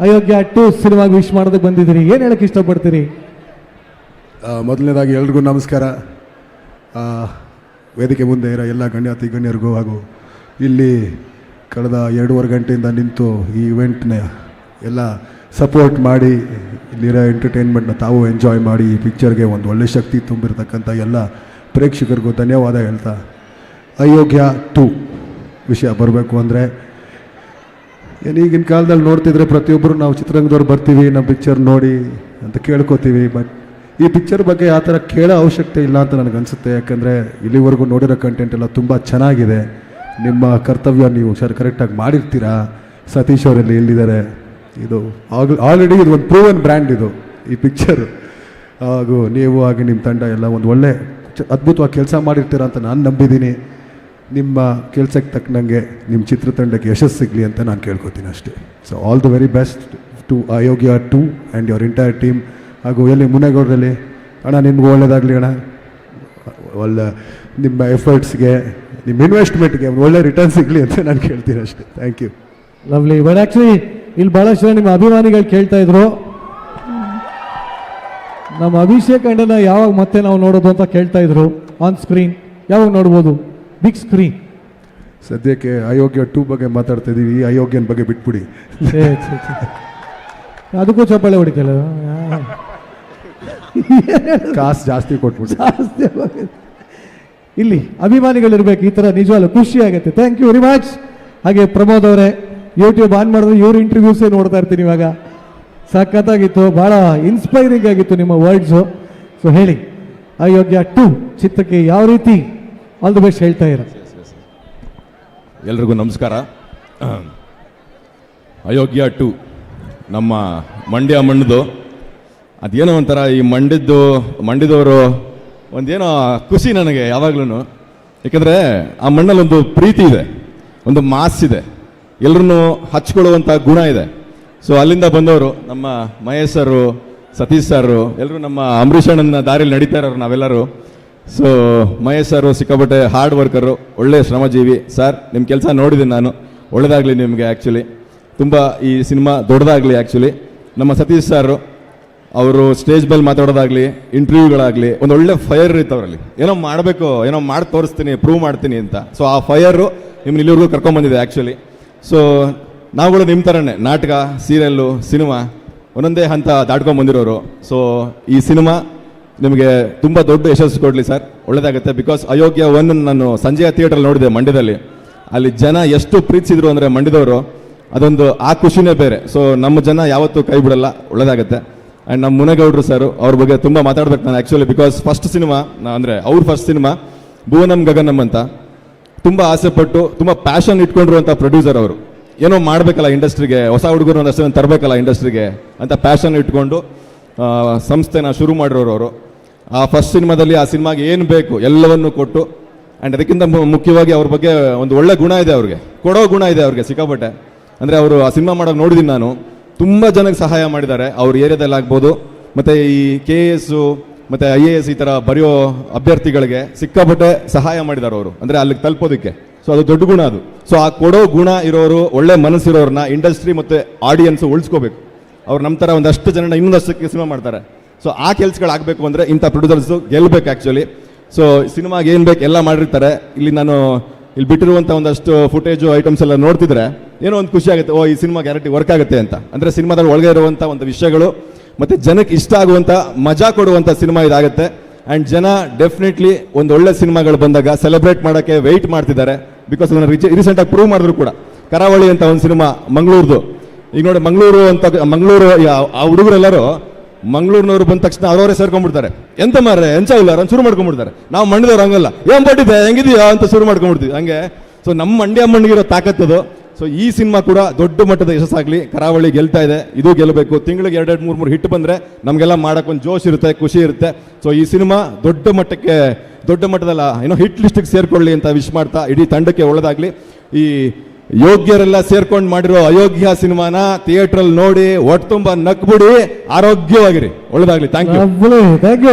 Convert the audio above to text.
ಅಯೋಗ್ಯ 2 ಸಿನಿಮಾಗೆ ವಿಶ್ ಮಾಡೋದಕ್ಕೆ ಬಂದಿದ್ದೀರಿ, ಏನು ಹೇಳಕ್ಕೆ ಇಷ್ಟಪಡ್ತೀರಿ? ಮೊದಲನೇದಾಗಿ ಎಲ್ರಿಗೂ ನಮಸ್ಕಾರ. ವೇದಿಕೆ ಮುಂದೆ ಇರೋ ಎಲ್ಲ ಗಣ್ಯಾತಿ ಗಣ್ಯರಿಗೂ ಹಾಗೂ ಇಲ್ಲಿ ಕಳೆದ 2.5 ಗಂಟೆಯಿಂದ ನಿಂತು ಈ ಇವೆಂಟ್ನ ಎಲ್ಲ ಸಪೋರ್ಟ್ ಮಾಡಿ ಇಲ್ಲಿರೋ ಎಂಟರ್ಟೈನ್ಮೆಂಟ್ನ ತಾವು ಎಂಜಾಯ್ ಮಾಡಿ ಈ ಪಿಕ್ಚರ್ಗೆ ಒಂದು ಒಳ್ಳೆ ಶಕ್ತಿ ತುಂಬಿರ್ತಕ್ಕಂಥ ಎಲ್ಲ ಪ್ರೇಕ್ಷಕರಿಗೂ ಧನ್ಯವಾದ ಹೇಳ್ತಾ, ಅಯೋಗ್ಯ 2 ವಿಷಯ ಬರಬೇಕು ಅಂದರೆ ಈಗಿನ ಕಾಲದಲ್ಲಿ ನೋಡ್ತಿದ್ರೆ ಪ್ರತಿಯೊಬ್ಬರು ನಾವು ಚಿತ್ರರಂಗದವ್ರು ಬರ್ತೀವಿ, ನಮ್ಮ ಪಿಕ್ಚರ್ ನೋಡಿ ಅಂತ ಕೇಳ್ಕೊತೀವಿ. ಬಟ್ ಈ ಪಿಕ್ಚರ್ ಬಗ್ಗೆ ಆ ಥರ ಕೇಳೋ ಅವಶ್ಯಕತೆ ಇಲ್ಲ ಅಂತ ನನಗನ್ಸುತ್ತೆ. ಯಾಕಂದರೆ ಇಲ್ಲಿವರೆಗೂ ನೋಡಿರೋ ಕಂಟೆಂಟ್ ಎಲ್ಲ ತುಂಬ ಚೆನ್ನಾಗಿದೆ. ನಿಮ್ಮ ಕರ್ತವ್ಯ ನೀವು ಕರೆಕ್ಟಾಗಿ ಮಾಡಿರ್ತೀರಾ. ಸತೀಶ್ ಅವರಲ್ಲಿ ಎಲ್ಲಿದ್ದಾರೆ, ಇದು ಆಲ್ರೆಡಿ ಇದು ಒಂದು ಪ್ರೂವನ್ ಬ್ರ್ಯಾಂಡ್ ಇದು ಈ ಪಿಕ್ಚರ್. ಹಾಗೂ ನೀವು ಹಾಗೆ ನಿಮ್ಮ ತಂಡ ಎಲ್ಲ ಒಂದು ಒಳ್ಳೆ ಅದ್ಭುತವಾಗಿ ಕೆಲಸ ಮಾಡಿರ್ತೀರ ಅಂತ ನಾನು ನಂಬಿದ್ದೀನಿ. ನಿಮ್ಮ ಕೆಲಸಕ್ಕೆ ತಕ್ಕನಂಗೆ ನಿಮ್ಮ ಚಿತ್ರತಂಡಕ್ಕೆ ಯಶಸ್ಸು ಸಿಗಲಿ ಅಂತ ನಾನು ಕೇಳ್ಕೊತೀನಿ ಅಷ್ಟೇ. So all the very best to Ayogya 2 and your entire team. ಹಾಗೂ ಎಲ್ಲಿ ಮುನೇಗೌಡರಲ್ಲಿ ಅಣ್ಣ ನಿಮ್ಗೆ ಒಳ್ಳೇದಾಗಲಿ ಅಣ್ಣ. ಒಳ್ಳೆ ನಿಮ್ಮ ಎಫರ್ಟ್ಸ್ಗೆ, ನಿಮ್ಮ ಇನ್ವೆಸ್ಟ್ಮೆಂಟ್ಗೆ ಒಂದು ಒಳ್ಳೆ ರಿಟರ್ನ್ ಸಿಗಲಿ ಅಂತ ನಾನು ಕೇಳ್ತೀನಿ ಅಷ್ಟೇ. Thank you. Lovely. But actually ಇಲ್ಲಿ ಭಾಳಷ್ಟು ಜನ ನಿಮ್ಮ ಅಭಿಮಾನಿಗಳು ಕೇಳ್ತಾ ಇದ್ರು, ನಮ್ಮ ಅಭಿಷೇಕ್ ಅಣ್ಣನ ಯಾವಾಗ ಮತ್ತೆ ನಾವು ನೋಡೋದು ಅಂತ ಕೇಳ್ತಾ ಇದ್ರು. ಆನ್ ಸ್ಕ್ರೀನ್ ಯಾವಾಗ ನೋಡ್ಬೋದು? Big screen. ಸದ್ಯಕ್ಕೆ ಅಯೋಗ್ಯ 2 ಬಗ್ಗೆ ಮಾತಾಡ್ತಾ ಇದ್ದೀವಿ, ಈ ಅಯೋಗ್ಯನ ಬಗ್ಗೆ ಬಿಟ್ಬಿಡಿ. ಅದಕ್ಕೂ ಚಪ್ಪಾಳೆ ಹೊಡಿತಲ್ಲ, ಕಾಸು ಜಾಸ್ತಿ ಕೊಟ್ಬಿಡಿ. ಜಾಸ್ತಿ ಇಲ್ಲಿ ಅಭಿಮಾನಿಗಳಿರ್ಬೇಕು, ಈ ಥರ ನಿಜವಾಗ್ಲೂ ಖುಷಿ ಆಗುತ್ತೆ. Thank you very much. ಹಾಗೆ ಪ್ರಮೋದ್ ಅವರೇ, ಯೂಟ್ಯೂಬ್ ಆನ್ ಮಾಡಿದ್ರೆ ಇವ್ರ ಇಂಟರ್ವ್ಯೂಸೇ ನೋಡ್ತಾ ಇರ್ತೀನಿ ಇವಾಗ. ಸಖತ್ತಾಗಿತ್ತು, ಭಾಳ ಇನ್ಸ್ಪೈರಿಂಗ್ ಆಗಿತ್ತು ನಿಮ್ಮ ವರ್ಡ್ಸು. ಸೊ ಹೇಳಿ, ಅಯೋಗ್ಯ 2 ಚಿತ್ರಕ್ಕೆ ಯಾವ ರೀತಿ ಆಲ್ ದಿ ಬೆಸ್ಟ್ ಹೇಳ್ತಾ ಇರ? ಎಲ್ರಿಗೂ ನಮಸ್ಕಾರ. ಅಯೋಗ್ಯ 2 ನಮ್ಮ ಮಂಡ್ಯ ಮಣ್ಣದು ಅದೇನೋ ಒಂಥರ, ಈ ಮಂಡ್ಯದವರು ಒಂದೇನೋ ಖುಷಿ ನನಗೆ ಯಾವಾಗ್ಲೂ. ಯಾಕಂದರೆ ಆ ಮಣ್ಣಲ್ಲಿ ಒಂದು ಪ್ರೀತಿ ಇದೆ, ಒಂದು ಮಾಸ್ ಇದೆ, ಎಲ್ಲರನ್ನೂ ಹಚ್ಕೊಳ್ಳುವಂಥ ಗುಣ ಇದೆ. ಸೊ ಅಲ್ಲಿಂದ ಬಂದವರು ನಮ್ಮ ಮಹೇಶ್ ಸರು, ಸತೀಶ್ ಸರು, ಎಲ್ಲರೂ ನಮ್ಮ ಅಂಬರೀಷ್ ಅಣ್ಣನ ದಾರಿಯಲ್ಲಿ ನಡೀತಾ ಇರೋರು ನಾವೆಲ್ಲರೂ. ಸೊ ಮಹೇಶ್ ಸರು ಸಿಕ್ಕಾಪಟ್ಟೆ ಹಾರ್ಡ್ ವರ್ಕರು, ಒಳ್ಳೆ ಶ್ರಮಜೀವಿ. ಸರ್ ನಿಮ್ಮ ಕೆಲಸ ನೋಡಿದ್ದೀನಿ ನಾನು, ಒಳ್ಳೆಯದಾಗಲಿ ನಿಮಗೆ. ಆ್ಯಕ್ಚುಲಿ ತುಂಬ ಈ ಸಿನಿಮಾ ದೊಡ್ಡದಾಗಲಿ. ಆ್ಯಕ್ಚುಲಿ ನಮ್ಮ ಸತೀಶ್ ಸರ್ ಅವರು ಸ್ಟೇಜ್ ಮೇಲೆ ಮಾತಾಡೋದಾಗಲಿ, ಇಂಟರ್ವ್ಯೂಗಳಾಗಲಿ, ಒಂದು ಒಳ್ಳೆ ಫೈರ್ ಇತ್ತು ಅವರಲ್ಲಿ. ಏನೋ ಮಾಡಬೇಕು, ಏನೋ ಮಾಡಿ ತೋರಿಸ್ತೀನಿ, ಪ್ರೂವ್ ಮಾಡ್ತೀನಿ ಅಂತ. ಸೊ ಆ ಫೈರು ನಿಮ್ಮನ್ನ ಇಲ್ಲಿವರೆಗೂ ಕರ್ಕೊಂಬಂದಿದೆ ಆ್ಯಕ್ಚುಲಿ. ಸೊ ನಾವುಗಳು ನಿಮ್ಮ ಥರನೇ ನಾಟಕ, ಸೀರಿಯಲ್ಲು, ಸಿನಿಮಾ ಒಂದೊಂದೇ ಹಂತ ದಾಟ್ಕೊಂಡ್ಬಂದಿರೋರು. ಸೊ ಈ ಸಿನಿಮಾ ನಿಮಗೆ ತುಂಬ ದೊಡ್ಡ ಯಶಸ್ಸು ಕೊಡಲಿ ಸರ್, ಒಳ್ಳೆಯದಾಗುತ್ತೆ. ಬಿಕಾಸ್ ಅಯೋಗ್ಯ 1 ನಾನು ಸಂಜೆಯ ಥಿಯೇಟ್ರಲ್ಲಿ ನೋಡಿದೆ ಮಂಡ್ಯದಲ್ಲಿ. ಅಲ್ಲಿ ಜನ ಎಷ್ಟು ಪ್ರೀತಿಸಿದ್ರು ಅಂದರೆ ಮಂಡ್ಯದವರು, ಅದೊಂದು ಆ ಖುಷಿನೇ ಬೇರೆ. ಸೊ ನಮ್ಮ ಜನ ಯಾವತ್ತೂ ಕೈ ಬಿಡಲ್ಲ, ಒಳ್ಳೆಯದಾಗುತ್ತೆ. ಆ್ಯಂಡ್ ನಮ್ಮ ಮುನೇಗೌಡರು ಸರ್, ಅವ್ರ ಬಗ್ಗೆ ತುಂಬ ಮಾತಾಡ್ಬೇಕು ನಾನು ಆ್ಯಕ್ಚುಲಿ. ಬಿಕಾಸ್ ಫಸ್ಟ್ ಸಿನಿಮಾ ಅಂದರೆ ಅವ್ರ ಫಸ್ಟ್ ಸಿನಿಮಾ ಭುವನಂ ಗಗನಂ ಅಂತ, ತುಂಬ ಆಸೆಪಟ್ಟು ತುಂಬ ಪ್ಯಾಷನ್ ಇಟ್ಕೊಂಡಿರುವಂಥ ಪ್ರೊಡ್ಯೂಸರ್ ಅವರು. ಏನೋ ಮಾಡಬೇಕಲ್ಲ ಇಂಡಸ್ಟ್ರಿಗೆ, ಹೊಸ ಹುಡುಗರು ಒಂದಷ್ಟು ತರಬೇಕಲ್ಲ ಇಂಡಸ್ಟ್ರಿಗೆ ಅಂತ ಪ್ಯಾಷನ್ ಇಟ್ಕೊಂಡು ಸಂಸ್ಥೆನ ಶುರು ಮಾಡಿರೋರು ಅವರು. ಆ ಫಸ್ಟ್ ಸಿನಿಮಾದಲ್ಲಿ ಆ ಸಿನಿಮಾಗೆ ಏನು ಬೇಕು ಎಲ್ಲವನ್ನು ಕೊಟ್ಟು, ಆ್ಯಂಡ್ ಅದಕ್ಕಿಂತ ಮುಖ್ಯವಾಗಿ ಅವ್ರ ಬಗ್ಗೆ ಒಂದು ಒಳ್ಳೆ ಗುಣ ಇದೆ, ಅವ್ರಿಗೆ ಕೊಡೋ ಗುಣ ಇದೆ ಅವ್ರಿಗೆ ಸಿಕ್ಕಾಪಟ್ಟೆ. ಅಂದರೆ ಅವರು ಆ ಸಿನಿಮಾ ಮಾಡೋಕೆ ನೋಡಿದ್ದೀನಿ ನಾನು, ತುಂಬ ಜನಕ್ಕೆ ಸಹಾಯ ಮಾಡಿದ್ದಾರೆ ಅವ್ರ ಏರಿಯಾದಲ್ಲಿ ಆಗ್ಬೋದು. ಮತ್ತು ಈ KS ಮತ್ತು IAS ಈ ಥರ ಬರೆಯೋ ಅಭ್ಯರ್ಥಿಗಳಿಗೆ ಸಿಕ್ಕಾಪಟ್ಟೆ ಸಹಾಯ ಮಾಡಿದ್ದಾರೆ ಅವರು, ಅಂದರೆ ಅಲ್ಲಿಗೆ ತಲುಪೋದಕ್ಕೆ. ಸೊ ಅದು ದೊಡ್ಡ ಗುಣ ಅದು. ಸೊ ಆ ಕೊಡೋ ಗುಣ ಇರೋರು, ಒಳ್ಳೆ ಮನಸ್ಸಿರೋರನ್ನ ಇಂಡಸ್ಟ್ರಿ ಮತ್ತು ಆಡಿಯನ್ಸು ಉಳಿಸ್ಕೋಬೇಕು. ಅವ್ರು ನಮ್ಮ ಥರ ಒಂದಷ್ಟು ಜನ ಇನ್ನೊಂದಷ್ಟು ಸಿನಿಮಾ ಮಾಡ್ತಾರೆ. ಸೊ ಆ ಕೆಲಸಗಳಾಗಬೇಕು ಅಂದರೆ ಇಂಥ ಪ್ರೊಡ್ಯೂಸರ್ಸು ಗೆಲ್ಲಬೇಕು ಆ್ಯಕ್ಚುಲಿ. ಸೊ ಸಿನಿಮಾಗೆ ಏನು ಬೇಕು ಎಲ್ಲ ಮಾಡಿರ್ತಾರೆ. ಇಲ್ಲಿ ನಾನು ಇಲ್ಲಿ ಬಿಟ್ಟಿರುವಂಥ ಒಂದಷ್ಟು ಫುಟೇಜು ಐಟಮ್ಸ್ ಎಲ್ಲ ನೋಡ್ತಿದ್ರೆ ಏನೋ ಒಂದು ಖುಷಿ ಆಗುತ್ತೆ, ಓ ಈ ಸಿನಿಮಾ ಗ್ಯಾರಂಟಿ ವರ್ಕ್ ಆಗುತ್ತೆ ಅಂತ. ಅಂದರೆ ಸಿನಿಮಾದಲ್ಲಿ ಒಳಗೆ ಇರುವಂಥ ಒಂದು ವಿಷಯಗಳು ಮತ್ತು ಜನಕ್ಕೆ ಇಷ್ಟ ಆಗುವಂಥ ಮಜಾ ಕೊಡುವಂಥ ಸಿನಿಮಾ ಇದಾಗುತ್ತೆ. ಆ್ಯಂಡ್ ಜನ ಡೆಫಿನೆಟ್ಲಿ ಒಂದು ಒಳ್ಳೆ ಸಿನಿಮಾಗಳು ಬಂದಾಗ ಸೆಲೆಬ್ರೇಟ್ ಮಾಡೋಕ್ಕೆ ವೆಯ್ಟ್ ಮಾಡ್ತಿದ್ದಾರೆ. ಬಿಕಾಸ್ ಅದನ್ನು ರೀಸೆಂಟಾಗಿ ಪ್ರೂವ್ ಮಾಡಿದ್ರು ಕೂಡ. ಕರಾವಳಿ ಅಂತ ಒಂದು ಸಿನಿಮಾ ಮಂಗಳೂರ್ದು, ಈಗ ನೋಡಿ ಮಂಗಳೂರು ಆ ಹುಡುಗರೆಲ್ಲರೂ ಮಂಗಳೂರಿನವ್ರು ಬಂದ ತಕ್ಷಣ ಅವರವರೇ ಸೇರ್ಕೊಂಡ್ಬಿಡ್ತಾರೆ. ಎಂತ ಮಾರ್ರೆ ಎಂಚ ಇಲ್ಲ ಅಂತ ಶುರು ಮಾಡ್ಕೊಂಡ್ಬಿಡ್ತಾರೆ. ನಾವು ಮಂಡ್ಯದವ್ರು ಹಂಗಲ್ಲ, ಏನ್ ಪಟ್ಟಿದೆ ಹೆಂಗಿದೆಯಾ ಅಂತ ಶುರು ಮಾಡ್ಕೊಂಡ್ಬಿಡ್ತೀವಿ ಹಂಗೆ. ಸೊ ನಮ್ಮ ಮಂಡ್ಯ ಮಣ್ಣಿಗಿರೋ ತಾಕತ್ತದು. ಸೊ ಈ ಸಿನಿಮಾ ಕೂಡ ದೊಡ್ಡ ಮಟ್ಟದ ಯಶಸ್ಸಾಗಲಿ. ಕರಾವಳಿ ಗೆಲ್ತಾ ಇದೆ, ಇದು ಗೆಲ್ಲಬೇಕು. ತಿಂಗಳಿಗೆ 2-3 ಹಿಟ್ ಬಂದರೆ ನಮಗೆಲ್ಲ ಮಾಡೋಕ್ಕೊಂದು ಜೋಶ್ ಇರುತ್ತೆ, ಖುಷಿ ಇರುತ್ತೆ. ಸೊ ಈ ಸಿನಿಮಾ ದೊಡ್ಡ ಮಟ್ಟದಲ್ಲ ಏನೋ ಹಿಟ್ ಲಿಸ್ಟಿಗೆ ಸೇರ್ಕೊಳ್ಳಿ ಅಂತ ವಿಶ್ ಮಾಡ್ತಾ, ಇಡೀ ತಂಡಕ್ಕೆ ಒಳ್ಳೆದಾಗಲಿ. ಈ ಯೋಗ್ಯರೆಲ್ಲ ಸೇರ್ಕೊಂಡು ಮಾಡಿರೋ ಅಯೋಗ್ಯ ಸಿನಿಮಾನ ಥಿಯೇಟ್ರಲ್ಲಿ ನೋಡಿ ಹೊಟ್ಟೆ ತುಂಬ ನಕ್ಬಿಡಿ, ಆರೋಗ್ಯವಾಗಿರಿ, ಒಳ್ಳೆದಾಗಲಿ. Thank you.